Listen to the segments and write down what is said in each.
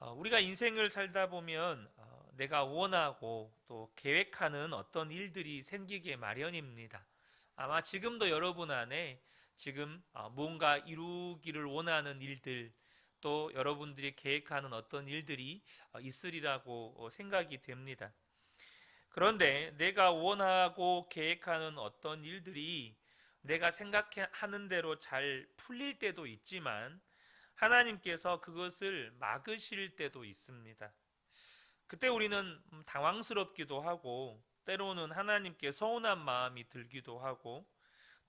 우리가 인생을 살다 보면 내가 원하고 또 계획하는 어떤 일들이 생기게 마련입니다. 아마 지금도 여러분 안에 지금 무언가 이루기를 원하는 일들, 또 여러분들이 계획하는 어떤 일들이 있으리라고 생각이 됩니다. 그런데 내가 원하고 계획하는 어떤 일들이 내가 생각하는 대로 잘 풀릴 때도 있지만 하나님께서 그것을 막으실 때도 있습니다. 그때 우리는 당황스럽기도 하고, 때로는 하나님께 서운한 마음이 들기도 하고,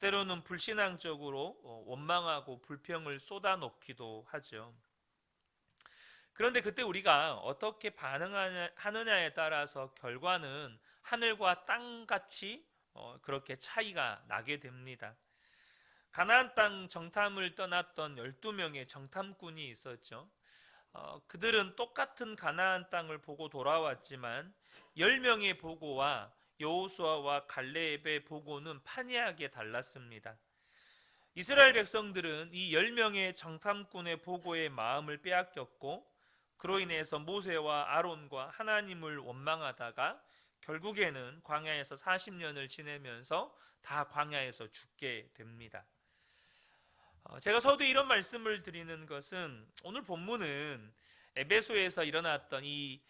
때로는 불신앙적으로 원망하고 불평을 쏟아놓기도 하죠. 그런데 그때 우리가 어떻게 반응하느냐에 따라서 결과는 하늘과 땅같이 그렇게 차이가 나게 됩니다. 가나안 땅 정탐을 떠났던 12명의 정탐꾼이 있었죠. 그들은 똑같은 가나안 땅을 보고 돌아왔지만 10명의 보고와 여호수아와 갈렙의 보고는 판이하게 달랐습니다. 이스라엘 백성들은 이 10명의 정탐꾼의 보고에 마음을 빼앗겼고, 그로 인해서 모세와 아론과 하나님을 원망하다가 결국에는 광야에서 40년을 지내면서 다 광야에서 죽게 됩니다. 제가 서두에 이런 말씀을 드리는 것은, 오늘 본문은 에베소에서 일어났던 이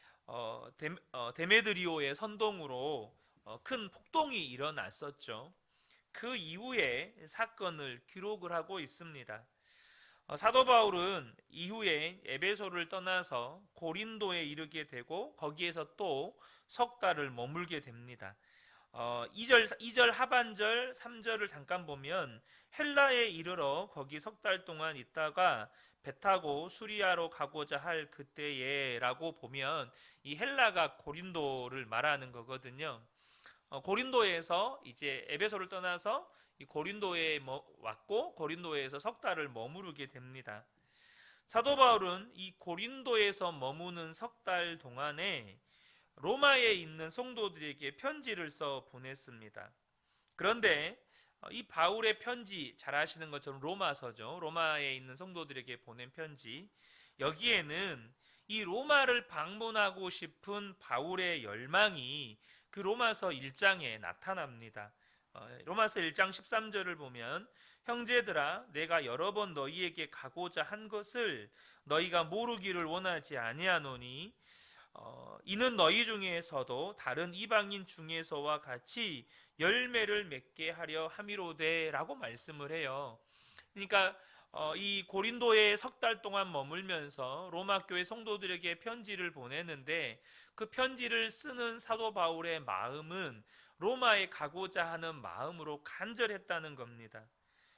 데메드리오의 선동으로 큰 폭동이 일어났었죠. 그 이후에 사건을 기록을 하고 있습니다. 사도 바울은 이후에 에베소를 떠나서 고린도에 이르게 되고, 거기에서 또 석 달을 머물게 됩니다. 2절 하반절 3절을 잠깐 보면, 헬라에 이르러 거기 석 달 동안 있다가 배 타고 수리아로 가고자 할 그때에 라고 보면, 이 헬라가 고린도를 말하는 거거든요. 고린도에서 이제 에베소를 떠나서 이 고린도에 왔고, 고린도에서 석 달을 머무르게 됩니다. 사도 바울은 이 고린도에서 머무는 석 달 동안에 로마에 있는 성도들에게 편지를 써 보냈습니다. 그런데 이 바울의 편지, 잘 아시는 것처럼 로마서죠. 로마에 있는 성도들에게 보낸 편지, 여기에는 이 로마를 방문하고 싶은 바울의 열망이 그 로마서 1장에 나타납니다. 로마서 1장 13절을 보면, 형제들아 내가 여러 번 너희에게 가고자 한 것을 너희가 모르기를 원하지 아니하노니 이는 너희 중에서도 다른 이방인 중에서와 같이 열매를 맺게 하려 함이로되라고 말씀을 해요. 그러니까 이 고린도에 석 달 동안 머물면서 로마 교회 성도들에게 편지를 보내는데, 그 편지를 쓰는 사도 바울의 마음은 로마에 가고자 하는 마음으로 간절했다는 겁니다.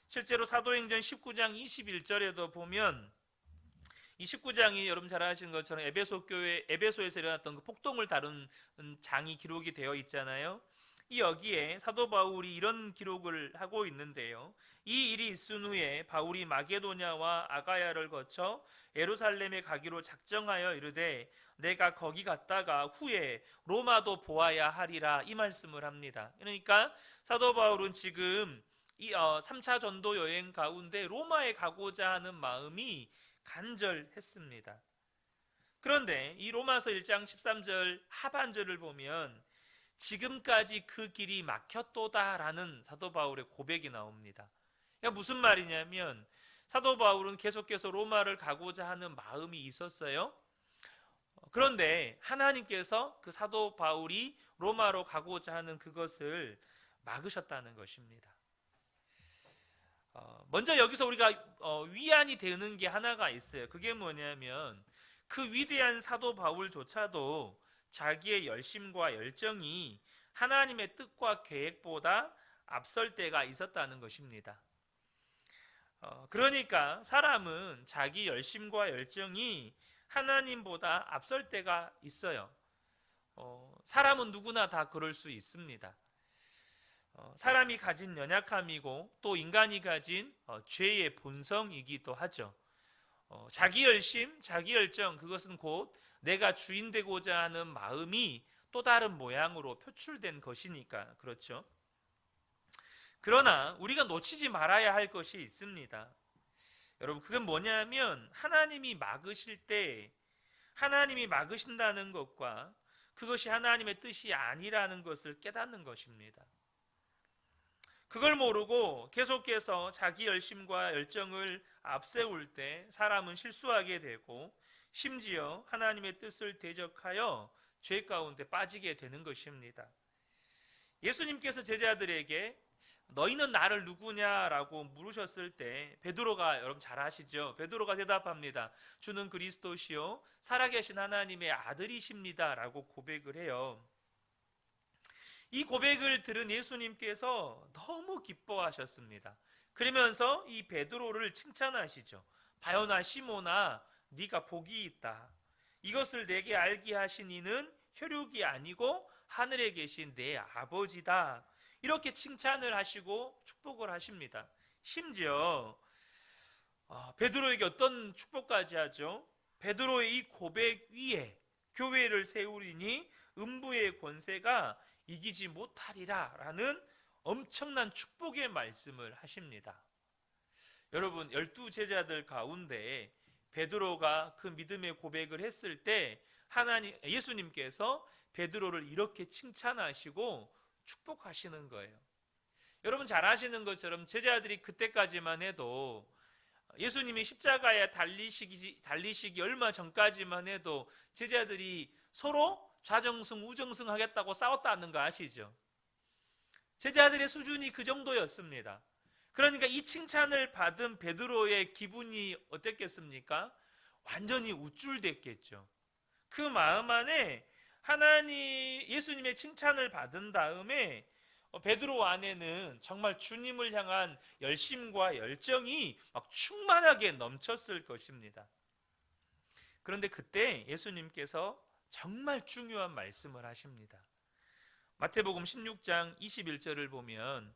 실제로 사도행전 19장 21절에도 보면, 이 19장이 여러분 잘 아시는 것처럼 에베소에서 일어났던 그 폭동을 다룬 장이 기록이 되어 있잖아요. 이 여기에 사도 바울이 이런 기록을 하고 있는데요. 이 일이 있은 후에 바울이 마게도냐와 아가야를 거쳐 예루살렘에 가기로 작정하여 이르되 내가 거기 갔다가 후에 로마도 보아야 하리라, 이 말씀을 합니다. 그러니까 사도 바울은 지금 이 3차 전도 여행 가운데 로마에 가고자 하는 마음이 간절했습니다. 그런데 이 로마서 1장 13절 하반절을 보면, 지금까지 그 길이 막혔도다라는 사도 바울의 고백이 나옵니다. 그러니까 무슨 말이냐면, 사도 바울은 계속해서 로마를 가고자 하는 마음이 있었어요. 그런데 하나님께서 그 사도 바울이 로마로 가고자 하는 그것을 막으셨다는 것입니다. 먼저 여기서 우리가 위안이 되는 게 하나가 있어요. 그게 뭐냐면, 그 위대한 사도 바울조차도 자기의 열심과 열정이 하나님의 뜻과 계획보다 앞설 때가 있었다는 것입니다. 그러니까 사람은 자기 열심과 열정이 하나님보다 앞설 때가 있어요. 사람은 누구나 다 그럴 수 있습니다. 사람이 가진 연약함이고 또 인간이 가진 죄의 본성이기도 하죠. 자기 열심, 자기 열정, 그것은 곧 내가 주인 되고자 하는 마음이 또 다른 모양으로 표출된 것이니까 그렇죠. 그러나 우리가 놓치지 말아야 할 것이 있습니다. 여러분, 그건 뭐냐면, 하나님이 막으실 때 하나님이 막으신다는 것과 그것이 하나님의 뜻이 아니라는 것을 깨닫는 것입니다. 그걸 모르고 계속해서 자기 열심과 열정을 앞세울 때 사람은 실수하게 되고 심지어 하나님의 뜻을 대적하여 죄 가운데 빠지게 되는 것입니다. 예수님께서 제자들에게 너희는 나를 누구냐라고 물으셨을 때 베드로가, 여러분 잘 아시죠? 베드로가 대답합니다. 주는 그리스도시요 살아계신 하나님의 아들이십니다 라고 고백을 해요. 이 고백을 들은 예수님께서 너무 기뻐하셨습니다. 그러면서 이 베드로를 칭찬하시죠. 바요나 시모나 네가 복이 있다. 이것을 내게 알게 하신 이는 혈육이 아니고 하늘에 계신 내 아버지다. 이렇게 칭찬을 하시고 축복을 하십니다. 심지어 베드로에게 어떤 축복까지 하죠? 베드로의 이 고백 위에 교회를 세우리니 음부의 권세가 이기지 못하리라 라는 엄청난 축복의 말씀을 하십니다. 여러분, 12제자들 가운데 베드로가 그 믿음의 고백을 했을 때 예수님께서 베드로를 이렇게 칭찬하시고 축복하시는 거예요. 여러분 잘 아시는 것처럼 제자들이 그때까지만 해도 예수님이 십자가에 달리시기 얼마 전까지만 해도 제자들이 서로 좌정승 우정승 하겠다고 싸웠다는 거 아시죠? 제자들의 수준이 그 정도였습니다. 그러니까 이 칭찬을 받은 베드로의 기분이 어땠겠습니까? 완전히 우쭐댔겠죠. 그 마음 안에 예수님의 칭찬을 받은 다음에 베드로 안에는 정말 주님을 향한 열심과 열정이 막 충만하게 넘쳤을 것입니다. 그런데 그때 예수님께서 정말 중요한 말씀을 하십니다. 마태복음 16장 21절을 보면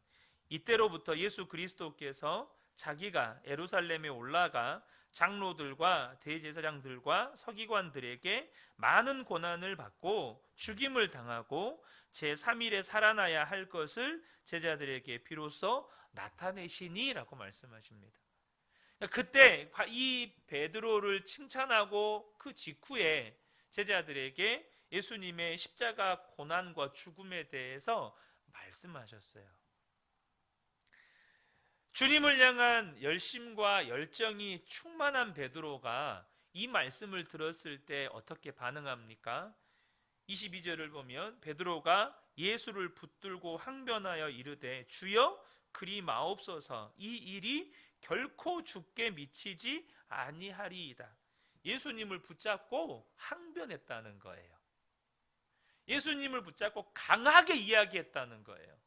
이때로부터 예수 그리스도께서 자기가 예루살렘에 올라가 장로들과 대제사장들과 서기관들에게 많은 고난을 받고 죽임을 당하고 제3일에 살아나야 할 것을 제자들에게 비로소 나타내시니 라고 말씀하십니다. 그때 이 베드로를 칭찬하고 그 직후에 제자들에게 예수님의 십자가 고난과 죽음에 대해서 말씀하셨어요. 주님을 향한 열심과 열정이 충만한 베드로가 이 말씀을 들었을 때 어떻게 반응합니까? 22절을 보면 베드로가 예수를 붙들고 항변하여 이르되 주여 그리 마옵소서 이 일이 결코 주께 미치지 아니하리이다. 예수님을 붙잡고 항변했다는 거예요. 예수님을 붙잡고 강하게 이야기했다는 거예요.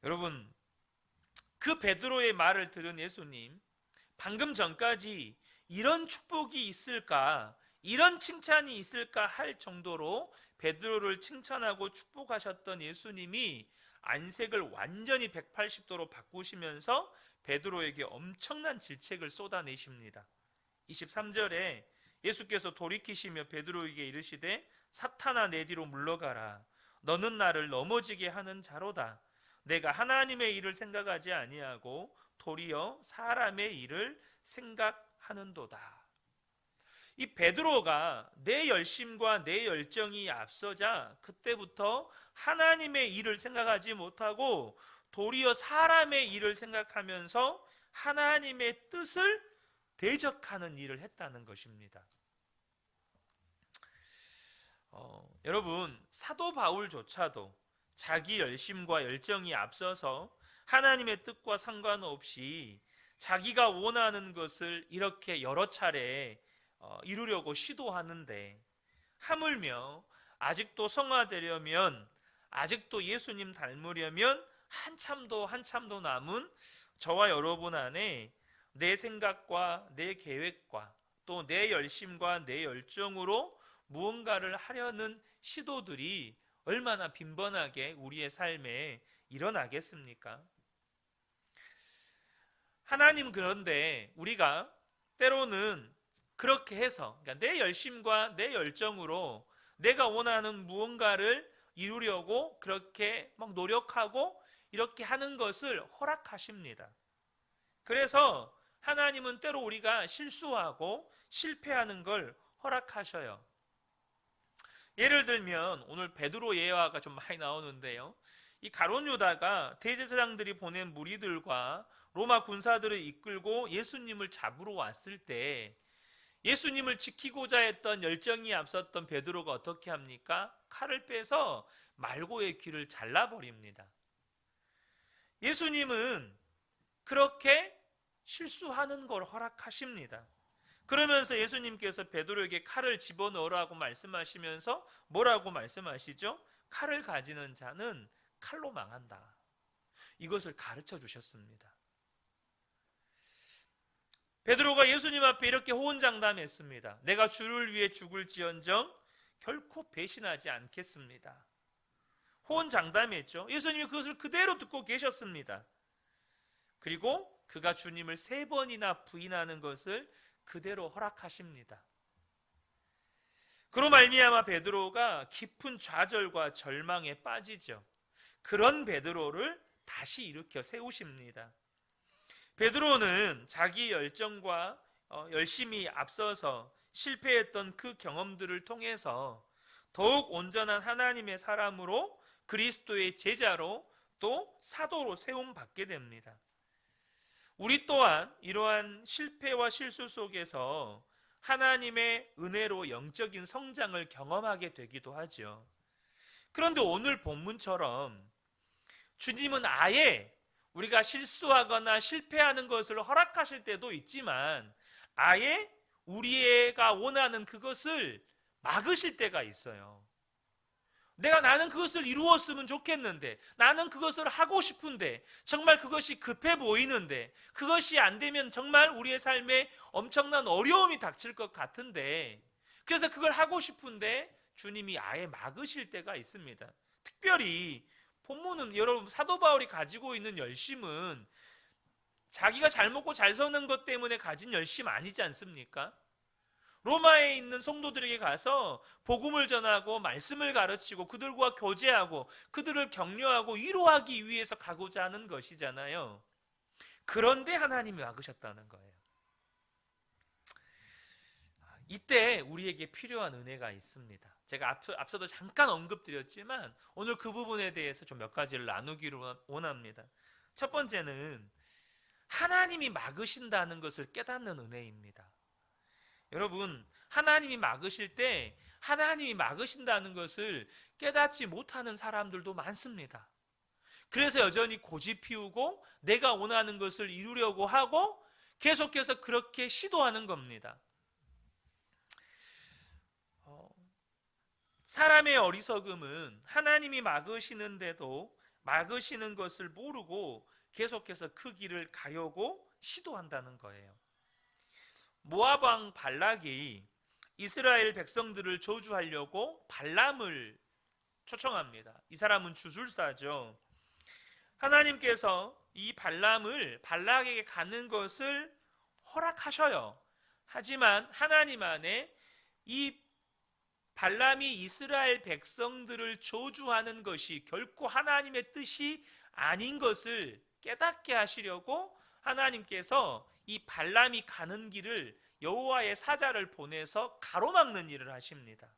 여러분, 그 베드로의 말을 들은 예수님, 방금 전까지 이런 축복이 있을까, 이런 칭찬이 있을까 할 정도로 베드로를 칭찬하고 축복하셨던 예수님이 안색을 완전히 180도로 바꾸시면서 베드로에게 엄청난 질책을 쏟아내십니다. 23절에 예수께서 돌이키시며 베드로에게 이르시되 사탄아 내 뒤로 물러가라. 너는 나를 넘어지게 하는 자로다. 내가 하나님의 일을 생각하지 아니하고 도리어 사람의 일을 생각하는도다. 이 베드로가 내 열심과 내 열정이 앞서자 그때부터 하나님의 일을 생각하지 못하고 도리어 사람의 일을 생각하면서 하나님의 뜻을 대적하는 일을 했다는 것입니다. 여러분, 사도 바울조차도 자기 열심과 열정이 앞서서 하나님의 뜻과 상관없이 자기가 원하는 것을 이렇게 여러 차례 이루려고 시도하는데, 하물며 아직도 성화되려면, 아직도 예수님 닮으려면 한참도 남은 저와 여러분 안에 내 생각과 내 계획과 또 내 열심과 내 열정으로 무언가를 하려는 시도들이 얼마나 빈번하게 우리의 삶에 일어나겠습니까? 하나님, 그런데 우리가 때로는 그렇게 해서, 그러니까 내 열심과 내 열정으로 내가 원하는 무언가를 이루려고 그렇게 막 노력하고 이렇게 하는 것을 허락하십니다. 그래서 하나님은 때로 우리가 실수하고 실패하는 걸 허락하셔요. 예를 들면 오늘 베드로 예화가 좀 많이 나오는데요. 이 가룟 유다가 대제사장들이 보낸 무리들과 로마 군사들을 이끌고 예수님을 잡으러 왔을 때 예수님을 지키고자 했던 열정이 앞섰던 베드로가 어떻게 합니까? 칼을 빼서 말고의 귀를 잘라버립니다. 예수님은 그렇게 실수하는 걸 허락하십니다. 그러면서 예수님께서 베드로에게 칼을 집어넣으라고 말씀하시면서 뭐라고 말씀하시죠? 칼을 가지는 자는 칼로 망한다. 이것을 가르쳐 주셨습니다. 베드로가 예수님 앞에 이렇게 호언장담했습니다. 내가 주를 위해 죽을지언정 결코 배신하지 않겠습니다. 호언장담했죠. 예수님이 그것을 그대로 듣고 계셨습니다. 그리고 그가 주님을 3번이나 부인하는 것을 그대로 허락하십니다. 그로 말미암아 베드로가 깊은 좌절과 절망에 빠지죠. 그런 베드로를 다시 일으켜 세우십니다. 베드로는 자기 열정과 열심히 앞서서 실패했던 그 경험들을 통해서 더욱 온전한 하나님의 사람으로 그리스도의 제자로 또 사도로 세움받게 됩니다. 우리 또한 이러한 실패와 실수 속에서 하나님의 은혜로 영적인 성장을 경험하게 되기도 하죠. 그런데 오늘 본문처럼 주님은 아예 우리가 실수하거나 실패하는 것을 허락하실 때도 있지만 아예 우리가 원하는 그것을 막으실 때가 있어요. 나는 그것을 이루었으면 좋겠는데, 나는 그것을 하고 싶은데, 정말 그것이 급해 보이는데, 그것이 안 되면 정말 우리의 삶에 엄청난 어려움이 닥칠 것 같은데, 그래서 그걸 하고 싶은데 주님이 아예 막으실 때가 있습니다. 특별히 본문은 여러분 사도 바울이 가지고 있는 열심은 자기가 잘 먹고 잘 사는 것 때문에 가진 열심 아니지 않습니까? 로마에 있는 성도들에게 가서 복음을 전하고 말씀을 가르치고 그들과 교제하고 그들을 격려하고 위로하기 위해서 가고자 하는 것이잖아요. 그런데 하나님이 막으셨다는 거예요. 이때 우리에게 필요한 은혜가 있습니다. 제가 앞서도 잠깐 언급드렸지만 오늘 그 부분에 대해서 좀 몇 가지를 나누기로 원합니다. 첫 번째는 하나님이 막으신다는 것을 깨닫는 은혜입니다. 여러분, 하나님이 막으실 때 하나님이 막으신다는 것을 깨닫지 못하는 사람들도 많습니다. 그래서 여전히 고집 피우고 내가 원하는 것을 이루려고 하고 계속해서 그렇게 시도하는 겁니다. 사람의 어리석음은 하나님이 막으시는데도 막으시는 것을 모르고 계속해서 그 길을 가려고 시도한다는 거예요. 모압 왕 발락이 이스라엘 백성들을 저주하려고 발람을 초청합니다. 이 사람은 주술사죠. 하나님께서 이 발람을 발락에게 가는 것을 허락하셔요. 하지만 하나님 안에 이 발람이 이스라엘 백성들을 저주하는 것이 결코 하나님의 뜻이 아닌 것을 깨닫게 하시려고 하나님께서 이 발람이 가는 길을 여호와의 사자를 보내서 가로막는 일을 하십니다.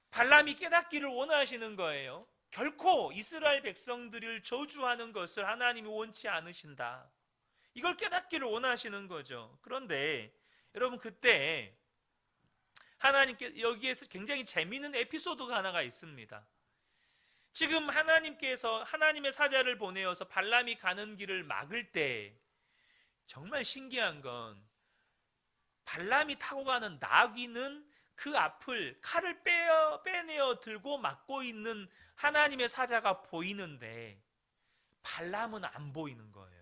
발람이 깨닫기를 원하시는 거예요. 결코 이스라엘 백성들을 저주하는 것을 하나님이 원치 않으신다. 이걸 깨닫기를 원하시는 거죠. 그런데 여러분 그때 하나님께 여기에서 굉장히 재미있는 에피소드가 하나가 있습니다. 지금 하나님께서 하나님의 사자를 보내어서 발람이 가는 길을 막을 때 정말 신기한 건 발람이 타고 가는 나귀는 그 앞을 칼을 빼내어 들고 막고 있는 하나님의 사자가 보이는데 발람은 안 보이는 거예요.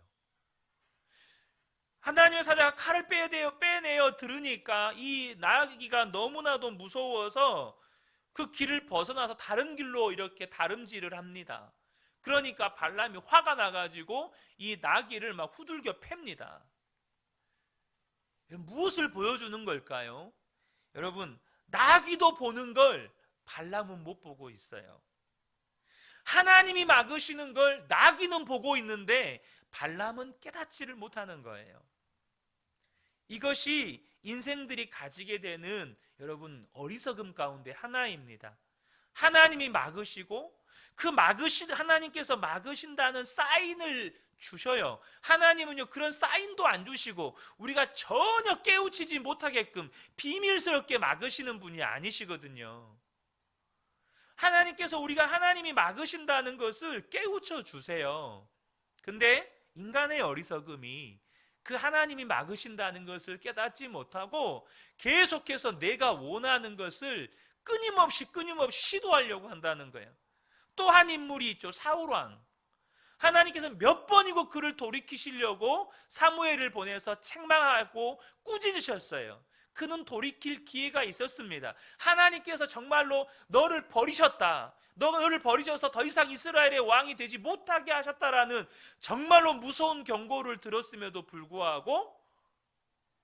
하나님의 사자가 칼을 빼내어 들으니까 이 나귀가 너무나도 무서워서 그 길을 벗어나서 다른 길로 이렇게 다름질을 합니다. 그러니까 발람이 화가 나가지고 이 나귀를 막 후들겨 팹니다. 무엇을 보여주는 걸까요? 여러분, 나귀도 보는 걸 발람은 못 보고 있어요. 하나님이 막으시는 걸 나귀는 보고 있는데 발람은 깨닫지를 못하는 거예요. 이것이 인생들이 가지게 되는 여러분 어리석음 가운데 하나입니다. 하나님이 막으시고 하나님께서 막으신다는 사인을 주셔요. 하나님은요 그런 사인도 안 주시고 우리가 전혀 깨우치지 못하게끔 비밀스럽게 막으시는 분이 아니시거든요. 하나님께서 우리가 하나님이 막으신다는 것을 깨우쳐 주세요. 근데 인간의 어리석음이 그 하나님이 막으신다는 것을 깨닫지 못하고 계속해서 내가 원하는 것을 끊임없이 시도하려고 한다는 거예요. 또 한 인물이 있죠. 사울왕. 하나님께서 몇 번이고 그를 돌이키시려고 사무엘을 보내서 책망하고 꾸짖으셨어요. 그는 돌이킬 기회가 있었습니다. 하나님께서 정말로 너를 버리셨다. 너를 버리셔서 더 이상 이스라엘의 왕이 되지 못하게 하셨다라는 정말로 무서운 경고를 들었음에도 불구하고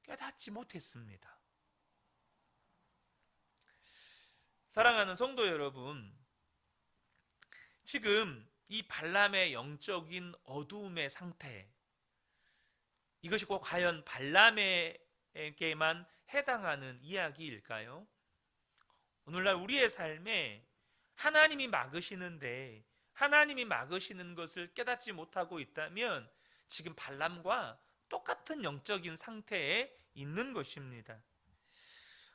깨닫지 못했습니다. 사랑하는 성도 여러분, 지금 이 발람의 영적인 어두움의 상태, 이것이 꼭 과연 발람에게만 해당하는 이야기일까요? 오늘날 우리의 삶에 하나님이 막으시는데 하나님이 막으시는 것을 깨닫지 못하고 있다면 지금 발람과 똑같은 영적인 상태에 있는 것입니다.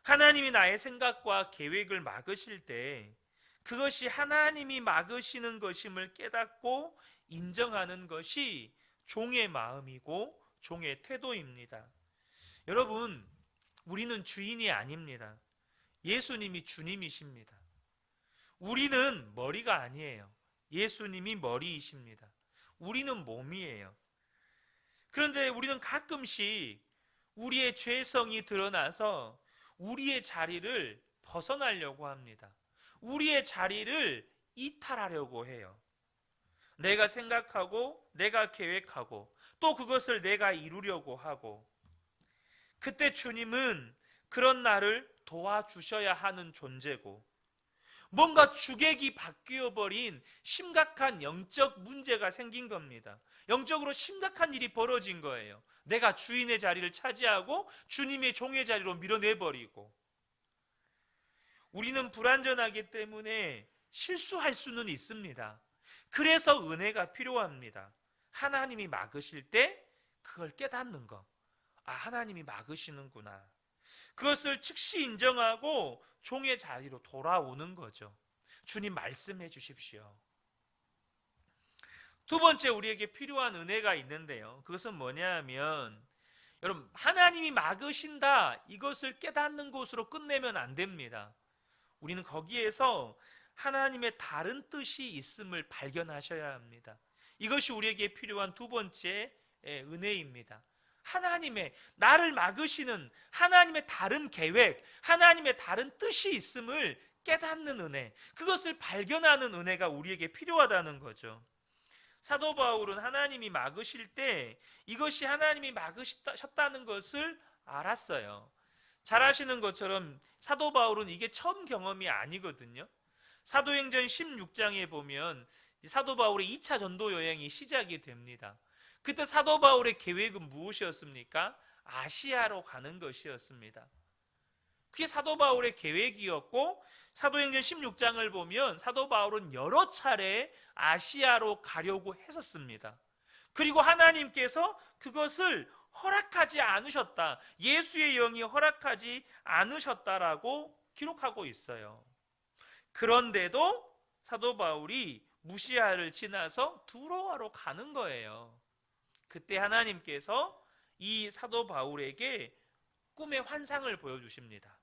하나님이 나의 생각과 계획을 막으실 때 그것이 하나님이 막으시는 것임을 깨닫고 인정하는 것이 종의 마음이고 종의 태도입니다. 여러분, 우리는 주인이 아닙니다. 예수님이 주님이십니다. 우리는 머리가 아니에요. 예수님이 머리이십니다. 우리는 몸이에요. 그런데 우리는 가끔씩 우리의 죄성이 드러나서 우리의 자리를 벗어나려고 합니다. 우리의 자리를 이탈하려고 해요. 내가 생각하고 내가 계획하고 또 그것을 내가 이루려고 하고, 그때 주님은 그런 나를 도와주셔야 하는 존재고 뭔가 주객이 바뀌어버린 심각한 영적 문제가 생긴 겁니다. 영적으로 심각한 일이 벌어진 거예요. 내가 주인의 자리를 차지하고 주님의 종의 자리로 밀어내버리고, 우리는 불완전하기 때문에 실수할 수는 있습니다. 그래서 은혜가 필요합니다. 하나님이 막으실 때 그걸 깨닫는 것. 아, 하나님이 막으시는구나. 그것을 즉시 인정하고 종의 자리로 돌아오는 거죠. 주님 말씀해 주십시오. 두 번째 우리에게 필요한 은혜가 있는데요. 그것은 뭐냐 하면, 여러분, 하나님이 막으신다, 이것을 깨닫는 것으로 끝내면 안 됩니다. 우리는 거기에서 하나님의 다른 뜻이 있음을 발견하셔야 합니다. 이것이 우리에게 필요한 두 번째 은혜입니다. 하나님의, 나를 막으시는 하나님의 다른 계획, 하나님의 다른 뜻이 있음을 깨닫는 은혜, 그것을 발견하는 은혜가 우리에게 필요하다는 거죠. 사도 바울은 하나님이 막으실 때 이것이 하나님이 막으셨다는 것을 알았어요. 잘 아시는 것처럼 사도 바울은 이게 처음 경험이 아니거든요. 사도행전 16장에 보면 사도 바울의 2차 전도 여행이 시작이 됩니다. 그때 사도 바울의 계획은 무엇이었습니까? 아시아로 가는 것이었습니다. 그게 사도 바울의 계획이었고, 사도행전 16장을 보면 사도 바울은 여러 차례 아시아로 가려고 했었습니다. 그리고 하나님께서 그것을 허락하지 않으셨다, 예수의 영이 허락하지 않으셨다라고 기록하고 있어요. 그런데도 사도 바울이 무시아를 지나서 두로아로 가는 거예요. 그때 하나님께서 이 사도 바울에게 꿈의 환상을 보여주십니다.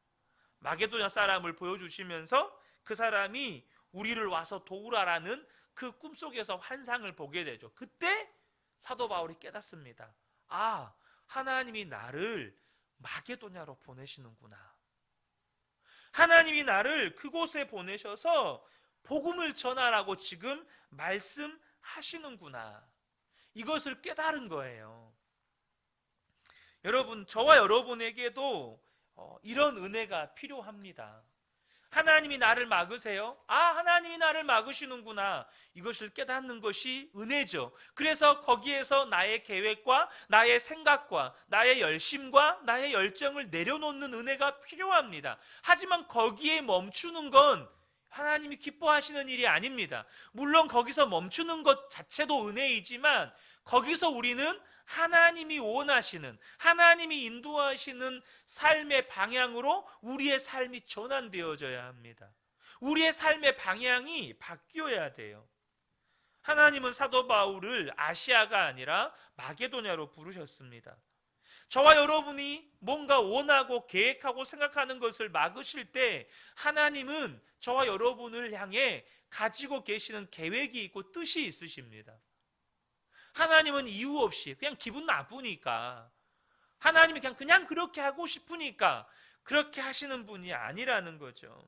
마게도냐 사람을 보여주시면서 그 사람이 우리를 와서 도우라라는 그 꿈속에서 환상을 보게 되죠. 그때 사도 바울이 깨닫습니다. 아, 하나님이 나를 마게도냐로 보내시는구나. 하나님이 나를 그곳에 보내셔서 복음을 전하라고 지금 말씀하시는구나. 이것을 깨달은 거예요. 여러분, 저와 여러분에게도 이런 은혜가 필요합니다. 하나님이 나를 막으세요? 하나님이 나를 막으시는구나. 이것을 깨닫는 것이 은혜죠. 그래서 거기에서 나의 계획과 나의 생각과 나의 열심과 나의 열정을 내려놓는 은혜가 필요합니다. 하지만 거기에 멈추는 건 하나님이 기뻐하시는 일이 아닙니다. 물론 거기서 멈추는 것 자체도 은혜이지만 거기서 우리는 하나님이 원하시는, 하나님이 인도하시는 삶의 방향으로 우리의 삶이 전환되어져야 합니다. 우리의 삶의 방향이 바뀌어야 돼요. 하나님은 사도 바울을 아시아가 아니라 마게도냐로 부르셨습니다. 저와 여러분이 뭔가 원하고 계획하고 생각하는 것을 막으실 때 하나님은 저와 여러분을 향해 가지고 계시는 계획이 있고 뜻이 있으십니다. 하나님은 이유 없이 그냥 기분 나쁘니까, 하나님이 그냥 그렇게 하고 싶으니까 그렇게 하시는 분이 아니라는 거죠.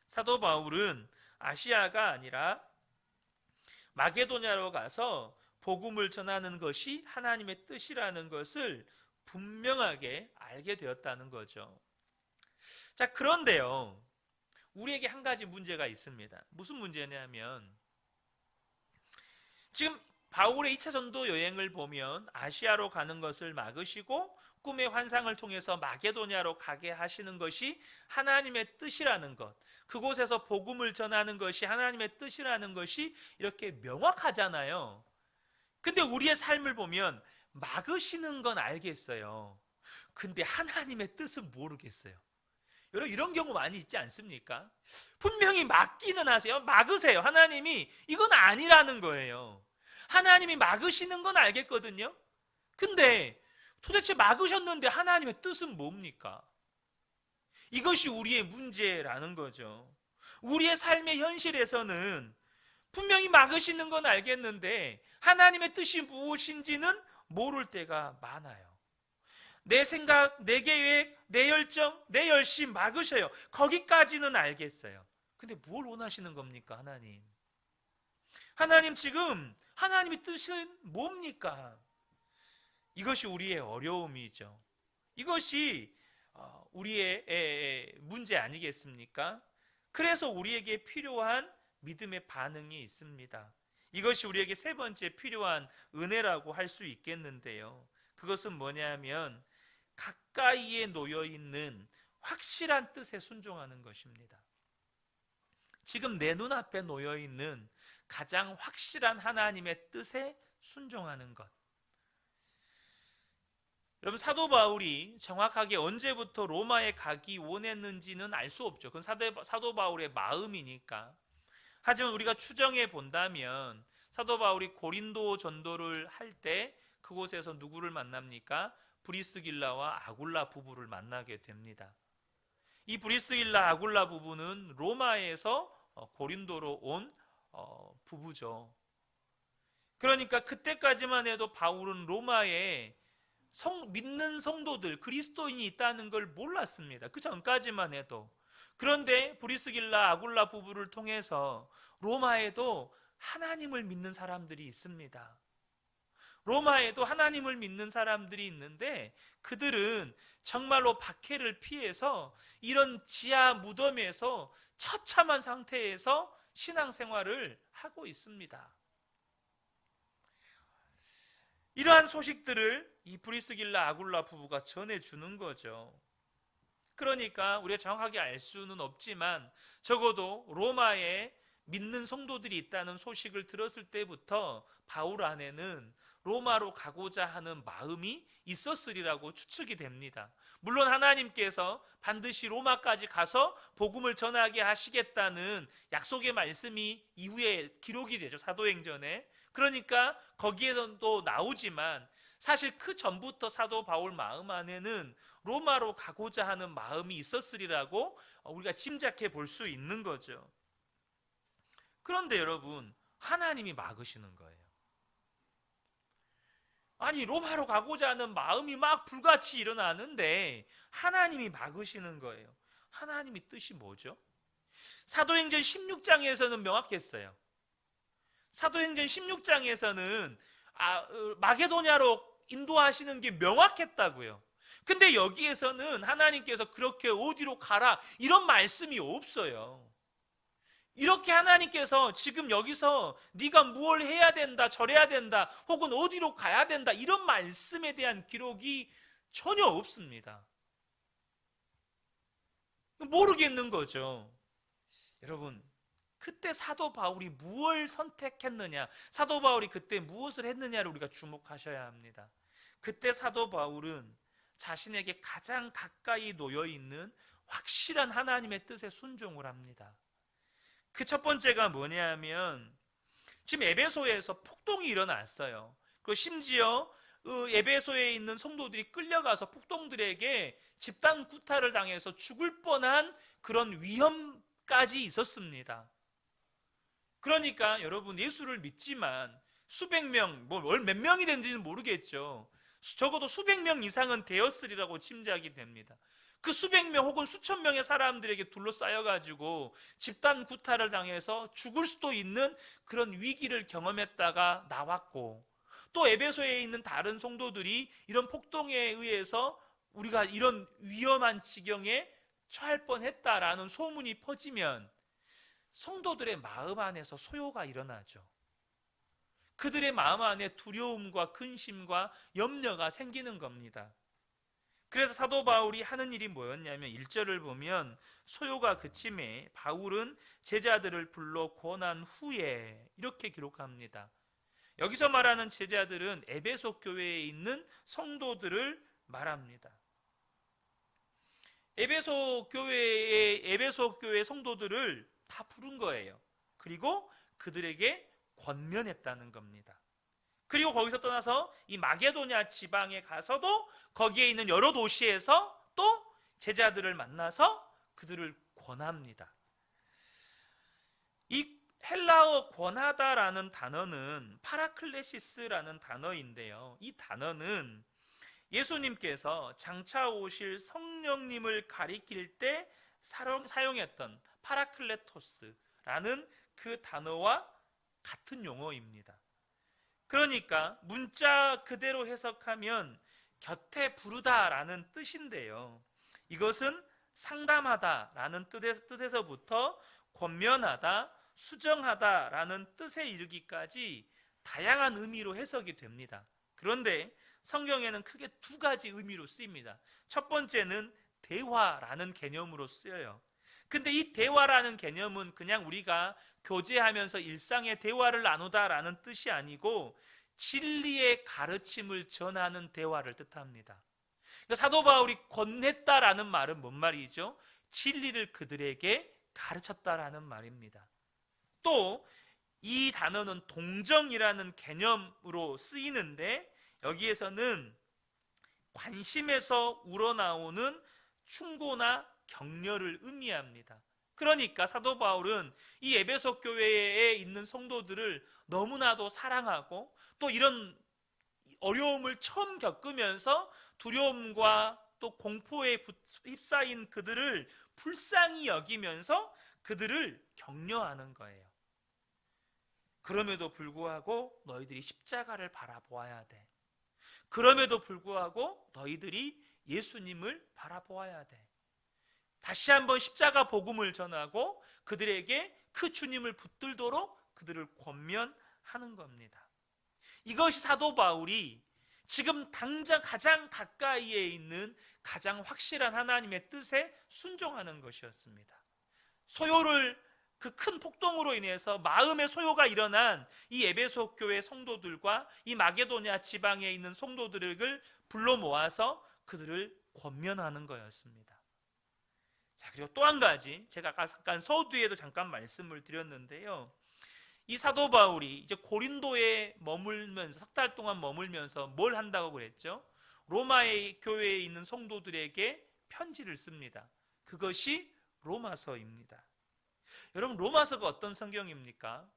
사도 바울은 아시아가 아니라 마게도냐로 가서 복음을 전하는 것이 하나님의 뜻이라는 것을 분명하게 알게 되었다는 거죠. 자, 그런데요, 우리에게 한 가지 문제가 있습니다. 무슨 문제냐면, 지금 바울의 2차 전도 여행을 보면 아시아로 가는 것을 막으시고 꿈의 환상을 통해서 마게도냐로 가게 하시는 것이 하나님의 뜻이라는 것, 그곳에서 복음을 전하는 것이 하나님의 뜻이라는 것이 이렇게 명확하잖아요. 근데 우리의 삶을 보면 막으시는 건 알겠어요. 근데 하나님의 뜻은 모르겠어요. 여러분, 이런 경우 많이 있지 않습니까? 분명히 막기는 하세요. 막으세요. 하나님이 이건 아니라는 거예요. 하나님이 막으시는 건 알겠거든요. 근데 도대체 막으셨는데 하나님의 뜻은 뭡니까? 이것이 우리의 문제라는 거죠. 우리의 삶의 현실에서는 분명히 막으시는 건 알겠는데 하나님의 뜻이 무엇인지는 모를 때가 많아요. 내 생각, 내 계획, 내 열정, 내 열심 막으셔요. 거기까지는 알겠어요. 근데 뭘 원하시는 겁니까, 하나님? 하나님, 지금 하나님의 뜻은 뭡니까? 이것이 우리의 어려움이죠. 이것이 우리의 문제 아니겠습니까? 그래서 우리에게 필요한 믿음의 반응이 있습니다. 이것이 우리에게 세 번째 필요한 은혜라고 할 수 있겠는데요. 그것은 뭐냐면 가까이에 놓여 있는 확실한 뜻에 순종하는 것입니다. 지금 내 눈앞에 놓여 있는 가장 확실한 하나님의 뜻에 순종하는 것. 여러분, 사도 바울이 정확하게 언제부터 로마에 가기 원했는지는 알 수 없죠. 그건 사도 바울의 마음이니까. 하지만 우리가 추정해 본다면 사도 바울이 고린도 전도를 할 때 그곳에서 누구를 만납니까? 브리스길라와 아굴라 부부를 만나게 됩니다. 이 브리스길라 아굴라 부부는 로마에서 고린도로 온 부부죠. 그러니까 그때까지만 해도 바울은 로마에 믿는 성도들, 그리스도인이 있다는 걸 몰랐습니다. 그 전까지만 해도. 그런데 브리스길라 아굴라 부부를 통해서 로마에도 하나님을 믿는 사람들이 있습니다. 로마에도 하나님을 믿는 사람들이 있는데 그들은 정말로 박해를 피해서 이런 지하 무덤에서 처참한 상태에서 신앙생활을 하고 있습니다. 이러한 소식들을 이 브리스길라 아굴라 부부가 전해주는 거죠. 그러니까 우리가 정확하게 알 수는 없지만 적어도 로마에 믿는 성도들이 있다는 소식을 들었을 때부터 바울 안에는 로마로 가고자 하는 마음이 있었으리라고 추측이 됩니다. 물론 하나님께서 반드시 로마까지 가서 복음을 전하게 하시겠다는 약속의 말씀이 이후에 기록이 되죠. 사도행전에. 그러니까 거기에도 나오지만 사실 그 전부터 사도 바울 마음 안에는 로마로 가고자 하는 마음이 있었으리라고 우리가 짐작해 볼 수 있는 거죠. 그런데 여러분, 하나님이 막으시는 거예요. 아니, 로마로 가고자 하는 마음이 막 불같이 일어나는데 하나님이 막으시는 거예요. 하나님의 뜻이 뭐죠? 사도행전 16장에서는 명확했어요. 사도행전 16장에서는 마게도냐로 인도하시는 게 명확했다고요. 근데 여기에서는 하나님께서 그렇게 어디로 가라 이런 말씀이 없어요. 이렇게 하나님께서 지금 여기서 네가 무엇을 해야 된다, 저래야 된다, 혹은 어디로 가야 된다 이런 말씀에 대한 기록이 전혀 없습니다. 모르겠는 거죠. 여러분, 그때 사도 바울이 무엇을 선택했느냐, 사도 바울이 그때 무엇을 했느냐를 우리가 주목하셔야 합니다. 그때 사도 바울은 자신에게 가장 가까이 놓여 있는 확실한 하나님의 뜻에 순종을 합니다. 그 첫 번째가 뭐냐면 지금 에베소에서 폭동이 일어났어요. 그리고 심지어 에베소에 있는 성도들이 끌려가서 폭동들에게 집단 구타를 당해서 죽을 뻔한 그런 위험까지 있었습니다. 그러니까 여러분, 예수를 믿지만 수백 명, 몇 명이 된지는 모르겠죠. 적어도 수백 명 이상은 되었으리라고 짐작이 됩니다. 그 수백 명 혹은 수천 명의 사람들에게 둘러싸여가지고 집단 구타를 당해서 죽을 수도 있는 그런 위기를 경험했다가 나왔고, 또 에베소에 있는 다른 성도들이 이런 폭동에 의해서 우리가 이런 위험한 지경에 처할 뻔했다라는 소문이 퍼지면 성도들의 마음 안에서 소요가 일어나죠. 그들의 마음 안에 두려움과 근심과 염려가 생기는 겁니다. 그래서 사도 바울이 하는 일이 뭐였냐면 1절을 보면 소요가 그침에 바울은 제자들을 불러 권한 후에 이렇게 기록합니다. 여기서 말하는 제자들은 에베소 교회에 있는 성도들을 말합니다. 에베소 교회 성도들을 다 부른 거예요. 그리고 그들에게 권면했다는 겁니다. 그리고 거기서 떠나서 이 마게도냐 지방에 가서도 거기에 있는 여러 도시에서 또 제자들을 만나서 그들을 권합니다. 이 헬라어 권하다라는 단어는 파라클레시스라는 단어인데요. 이 단어는 예수님께서 장차 오실 성령님을 가리킬 때 사용했던 파라클레토스라는 그 단어와 같은 용어입니다. 그러니까 문자 그대로 해석하면 곁에 부르다라는 뜻인데요. 이것은 상담하다라는 뜻에서부터 권면하다, 수정하다라는 뜻에 이르기까지 다양한 의미로 해석이 됩니다. 그런데 성경에는 크게 두 가지 의미로 쓰입니다. 첫 번째는 대화라는 개념으로 쓰여요. 근데 이 대화라는 개념은 그냥 우리가 교제하면서 일상의 대화를 나누다라는 뜻이 아니고 진리의 가르침을 전하는 대화를 뜻합니다. 그러니까 사도 바울이 권했다라는 말은 뭔 말이죠? 진리를 그들에게 가르쳤다라는 말입니다. 또 이 단어는 동정이라는 개념으로 쓰이는데 여기에서는 관심에서 우러나오는 충고나 격려를 의미합니다. 그러니까 사도 바울은 이 에베소 교회에 있는 성도들을 너무나도 사랑하고 또 이런 어려움을 처음 겪으면서 두려움과 또 공포에 휩싸인 그들을 불쌍히 여기면서 그들을 격려하는 거예요. 그럼에도 불구하고 너희들이 십자가를 바라보아야 돼. 그럼에도 불구하고 너희들이 예수님을 바라보아야 돼. 다시 한번 십자가 복음을 전하고 그들에게 그 주님을 붙들도록 그들을 권면하는 겁니다. 이것이 사도 바울이 지금 당장 가장 가까이에 있는 가장 확실한 하나님의 뜻에 순종하는 것이었습니다. 소요를 그 큰 폭동으로 인해서 마음의 소요가 일어난 이 에베소 교회 성도들과 이 마게도냐 지방에 있는 성도들을 불러 모아서 그들을 권면하는 거였습니다. 자, 그리고 또 한 가지, 제가 아까 잠깐 서두에도 잠깐 말씀을 드렸는데요. 이 사도 바울이 이제 고린도에 머물면서 석 달 동안 머물면서 뭘 한다고 그랬죠? 로마의 교회에 있는 성도들에게 편지를 씁니다. 그것이 로마서입니다. 여러분, 로마서가 어떤 성경입니까?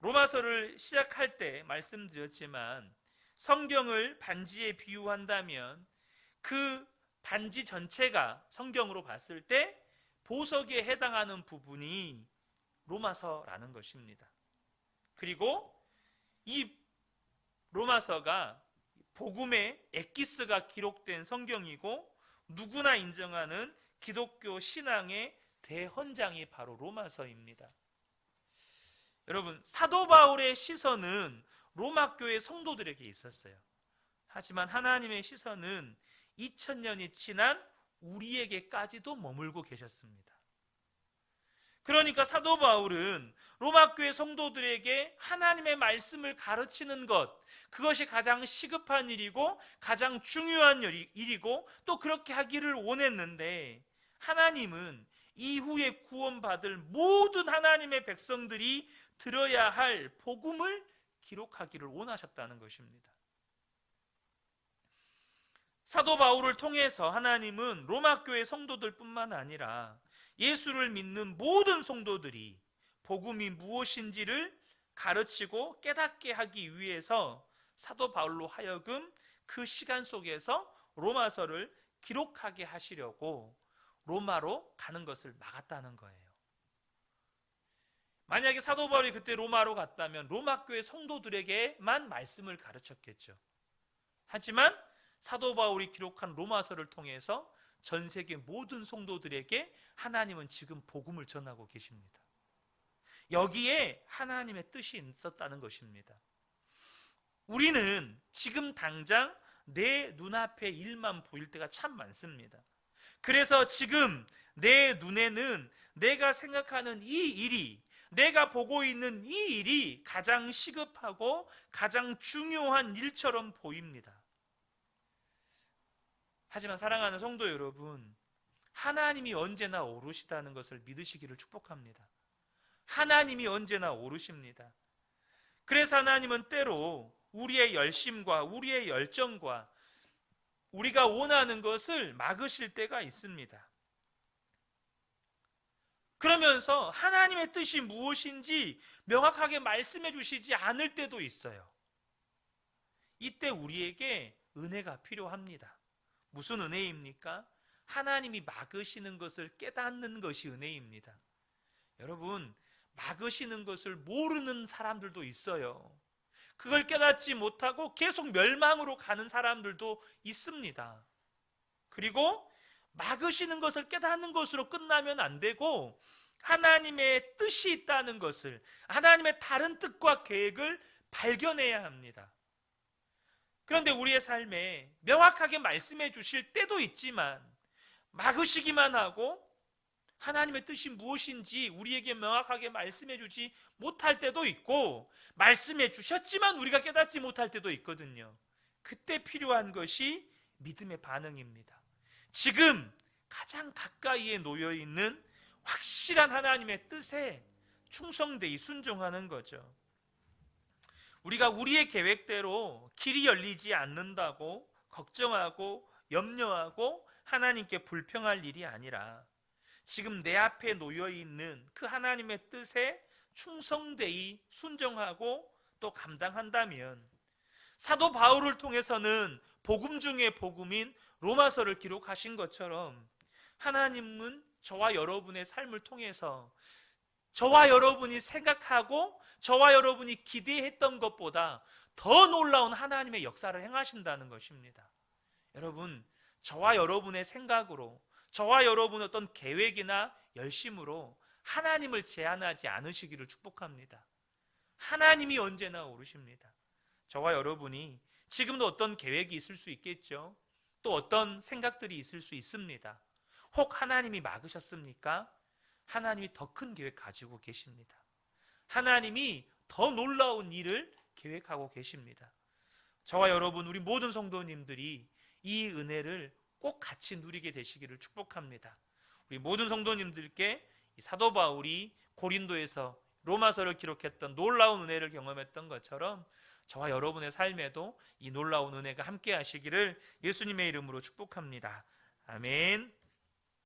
로마서를 시작할 때 말씀드렸지만 성경을 반지에 비유한다면 그 반지 전체가 성경으로 봤을 때 보석에 해당하는 부분이 로마서라는 것입니다. 그리고 이 로마서가 복음의 엑기스가 기록된 성경이고 누구나 인정하는 기독교 신앙의 대헌장이 바로 로마서입니다. 여러분, 사도 바울의 시선은 로마 교회 성도들에게 있었어요. 하지만 하나님의 시선은 2000년이 지난 우리에게까지도 머물고 계셨습니다. 그러니까 사도 바울은 로마 교회 성도들에게 하나님의 말씀을 가르치는 것, 그것이 가장 시급한 일이고 가장 중요한 일이고 또 그렇게 하기를 원했는데, 하나님은 이후에 구원받을 모든 하나님의 백성들이 들어야 할 복음을 기록하기를 원하셨다는 것입니다. 사도 바울을 통해서 하나님은 로마 교회 성도들뿐만 아니라 예수를 믿는 모든 성도들이 복음이 무엇인지를 가르치고 깨닫게 하기 위해서 사도 바울로 하여금 그 시간 속에서 로마서를 기록하게 하시려고 로마로 가는 것을 막았다는 거예요. 만약에 사도 바울이 그때 로마로 갔다면 로마 교회 성도들에게만 말씀을 가르쳤겠죠. 하지만 사도 바울이 기록한 로마서를 통해서 전 세계 모든 성도들에게 하나님은 지금 복음을 전하고 계십니다. 여기에 하나님의 뜻이 있었다는 것입니다. 우리는 지금 당장 내 눈앞에 일만 보일 때가 참 많습니다. 그래서 지금 내 눈에는 내가 생각하는 이 일이, 내가 보고 있는 이 일이 가장 시급하고 가장 중요한 일처럼 보입니다. 하지만 사랑하는 성도 여러분, 하나님이 언제나 오르시다는 것을 믿으시기를 축복합니다. 하나님이 언제나 오르십니다. 그래서 하나님은 때로 우리의 열심과 우리의 열정과 우리가 원하는 것을 막으실 때가 있습니다. 그러면서 하나님의 뜻이 무엇인지 명확하게 말씀해 주시지 않을 때도 있어요. 이때 우리에게 은혜가 필요합니다. 무슨 은혜입니까? 하나님이 막으시는 것을 깨닫는 것이 은혜입니다. 여러분, 막으시는 것을 모르는 사람들도 있어요. 그걸 깨닫지 못하고 계속 멸망으로 가는 사람들도 있습니다. 그리고 막으시는 것을 깨닫는 것으로 끝나면 안 되고 하나님의 뜻이 있다는 것을, 하나님의 다른 뜻과 계획을 발견해야 합니다. 그런데 우리의 삶에 명확하게 말씀해 주실 때도 있지만 막으시기만 하고 하나님의 뜻이 무엇인지 우리에게 명확하게 말씀해 주지 못할 때도 있고, 말씀해 주셨지만 우리가 깨닫지 못할 때도 있거든요. 그때 필요한 것이 믿음의 반응입니다. 지금 가장 가까이에 놓여 있는 확실한 하나님의 뜻에 충성되이 순종하는 거죠. 우리가 우리의 계획대로 길이 열리지 않는다고 걱정하고 염려하고 하나님께 불평할 일이 아니라 지금 내 앞에 놓여 있는 그 하나님의 뜻에 충성되이 순종하고 또 감당한다면, 사도 바울을 통해서는 복음 중의 복음인 로마서를 기록하신 것처럼 하나님은 저와 여러분의 삶을 통해서 저와 여러분이 생각하고 저와 여러분이 기대했던 것보다 더 놀라운 하나님의 역사를 행하신다는 것입니다. 여러분, 저와 여러분의 생각으로, 저와 여러분의 어떤 계획이나 열심으로 하나님을 제한하지 않으시기를 축복합니다. 하나님이 언제나 오르십니다. 저와 여러분이 지금도 어떤 계획이 있을 수 있겠죠. 또 어떤 생각들이 있을 수 있습니다. 혹 하나님이 막으셨습니까? 하나님이 더 큰 계획 가지고 계십니다. 하나님이 더 놀라운 일을 계획하고 계십니다. 저와 여러분, 우리 모든 성도님들이 이 은혜를 꼭 같이 누리게 되시기를 축복합니다. 우리 모든 성도님들께 이 사도 바울이 고린도에서 로마서를 기록했던 놀라운 은혜를 경험했던 것처럼 저와 여러분의 삶에도 이 놀라운 은혜가 함께 하시기를 예수님의 이름으로 축복합니다. 아멘.